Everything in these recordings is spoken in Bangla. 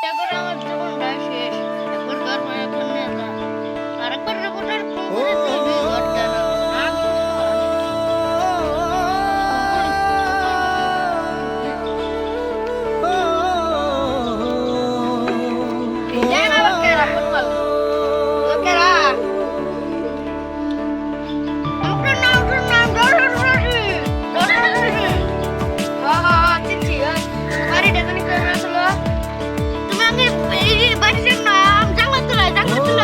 এখন আমার জীবনটা শেষ। এখন ঘর মায়া ফোনে না। আরেকবার রিপোর্টার ফোন ও করে দিবি ঘরটা না। আমি এটা না বাক্কেরা ফুটবল। ওকেরা। উঠুন না উঠুন না দৌড়াদৌড়ি। দৌড়াদৌড়ি। চিঠি বাড়িটা জানি করে আসলো। তুমি আমি এই বাড়ির নাম জাঙ্গা তুলে বেড়াচ্ছি তুমি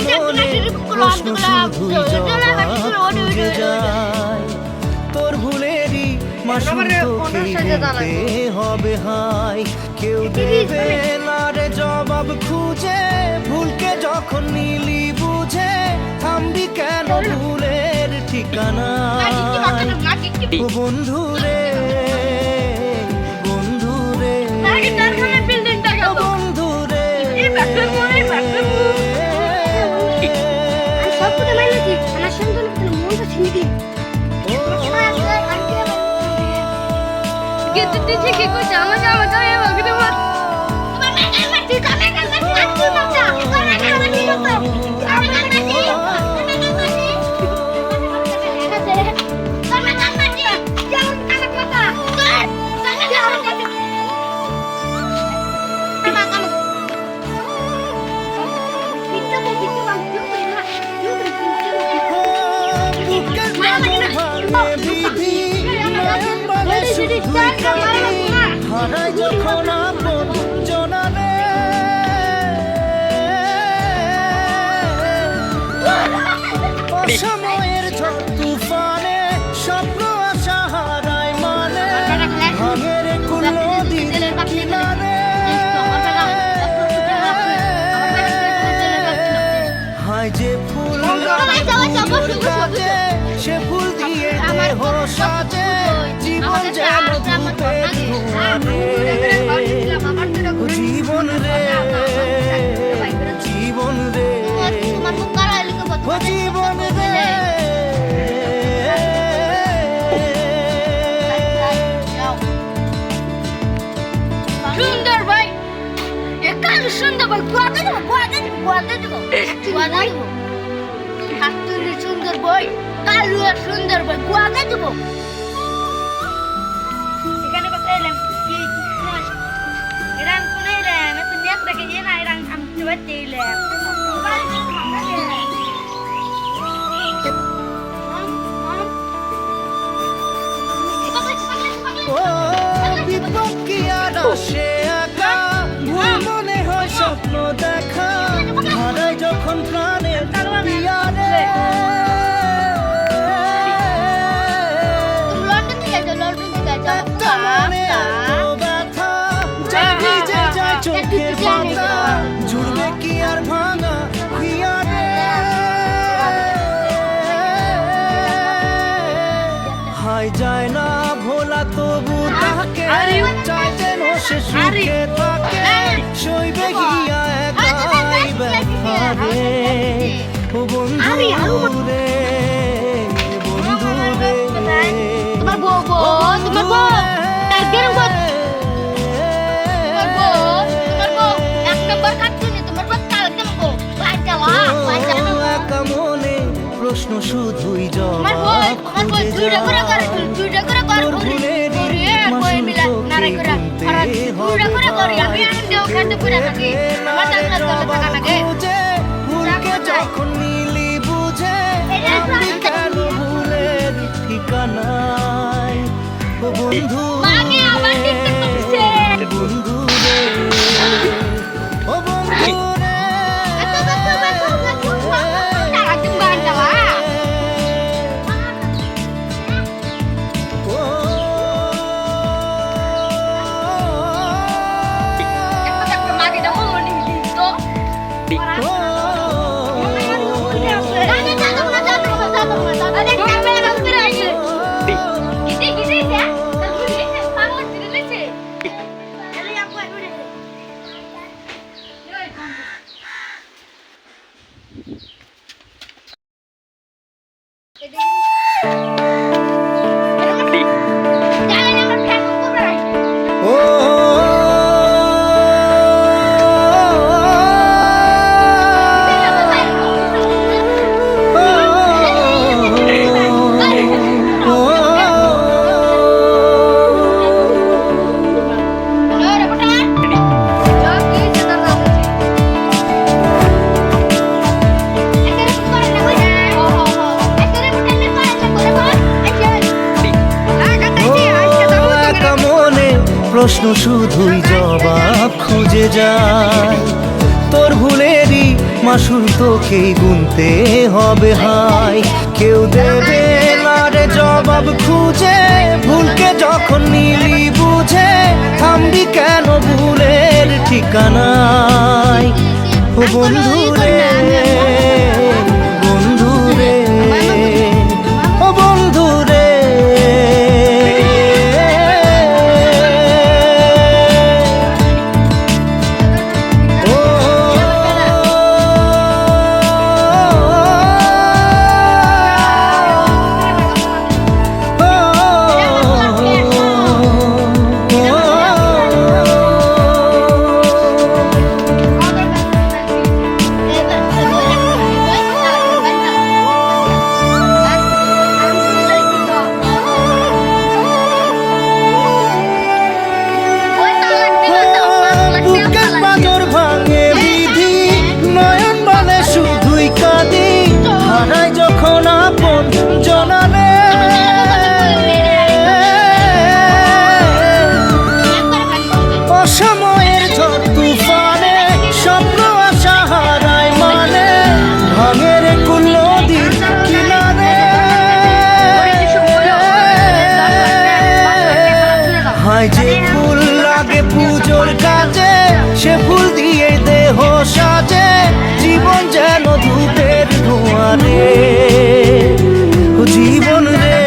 দেখতে না শুরু করো প্রশ্ন শুধুই জবাব খুঁজে যায় তোর ভুলেরই মাসুল তোকেই গুনতে হবে হাই কেউ দেবে না রে জবাব খুঁজে ভুলকে যখন নিলি বুঝে থামবি কেন ভুলের ঠিকানা ও বন্ধু রে বন্ধু রে বন্ধু রে কি করছে আমাকে আমাকে আমাকে তোমার হারাই যখন আপন জনারে অসময়ের ঝড় তুফানে স্বপ্ন আশা হারায় মানে ভাঙের কুল নদীর কিনারে হায় যে ফুল কাজে সে ফুল দিয়ে দেহ সাজে জীবন যেন ধূপে জীবন রে জীবন রে ও জীবন রে সুন্দর ভাই একাল সুন্দর ভাই গুয়াতে দেবো হাতুলি সুন্দর ভাই কালু আর সুন্দর ভাই গুয়াতে দেবো এখানে কোথায় এলাম কি এরান কোনে এলাম এত নেক রেখে যে না এরান আমি চুয়াতে এলাম ও বিপদ কি আর আসে একা ভুল মনে হয় স্বপ্ন দেখা হারাই যখন প্রাণের পিয়ারে লন্ডন থেকে একটা মনে এত ব্যথা যা ভিজে যায় চোখের পাতা জুড়বে কি আর ভাঙা পিয়ারে হাই যায় না ভোলা তবু তাকে চাইতেন সে সুখে থাকে সইবে গিয়া একাই ব্যথা রে ও বন্ধু রে বন্ধু রে তোমার বউ তার গেরম বউ তোমার বউ এক নম্বর কাটছুনি তোমার বউ কাল কেন বউ একা মনে প্রশ্ন শুধুই জবাব খুঁজে দুইটা করে কর কই মিলা নারে করে দুইটা করে করি আমি দেও খাতে পুরা থাকি আমার টাকা টাকা লাগে ভুলকে যখন নিলি বুঝে আমি কেন ভুলের ঠিকানায় ও বন্ধু মাগে আমার টিকটক করছে বন্ধু রে ও বন্ধু রে টাকা তুমি বান্দালা ও একটা মাগে দাও মনে দিতো ও প্রশ্ন শুধুই জবাব খুঁজে যায়। তোর ভুলেরই মাসুল তোকেই গুনতে হবে হাই। কেউ দেবে না রে জবাব খুঁজে, ভুলকে যখন নিলি বুঝে থামবি কেন ভুলের ঠিকানায়। ও বন্ধু রে, বন্ধু রে, ও বন্ধু রে। সময়ের ঝড় তুফানে স্বপ্ন আশা হারায় মানে, ভাঙের কুল নদীর কিনারে। হায় যে ফুল লাগে পুজোর কাজে, সে ফুল দিয়ে দেহ সাজে, জীবন যেন ধূপের ধোঁয়ারে। জীবন রে,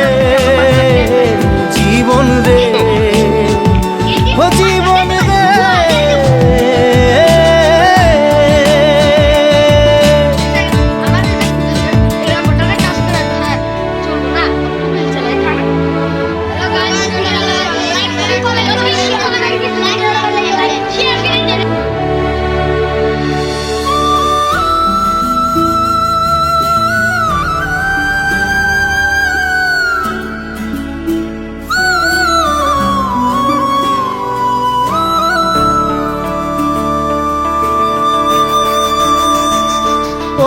জীবন রে, ও জীবন রে।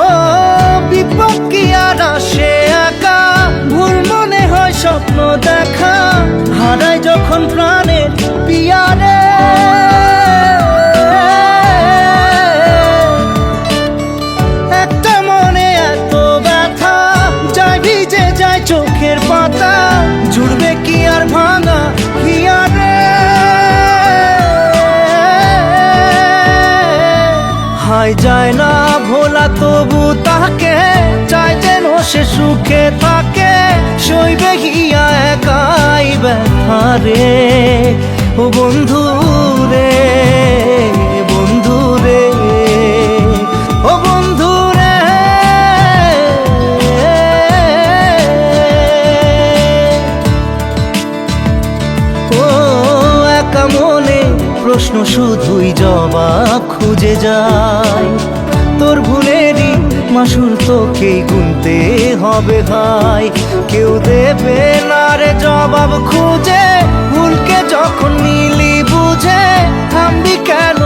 ও বিপদ কি আর আসে একা, ভুল মনে হয় স্বপ্ন দেখা, হারায় যখন প্রাণের পিয়ারে। একটা মনে এত ব্যথা, যায় ভিজে যায় চোখের পাতা, জুড়বে কি আর ভাঙা হিয়ারে। হায় যায় না ভোলা তবু তাকে, চাই যেন সে সুখে থাকে, সইবে হিয়া একাই ব্যথা রে। ও বন্ধু রে, বন্ধু রে, ও বন্ধু রে। ও একা মনে প্রশ্ন শুধুই জবাব খুঁজে যায়। তোর ভুলেরই মাসুল তোকেই গুনতে হবে ভাই। কেউ দেবে না রে জবাব খুঁজে, ভুলকে যখন নিলি বুঝে থামবি কেন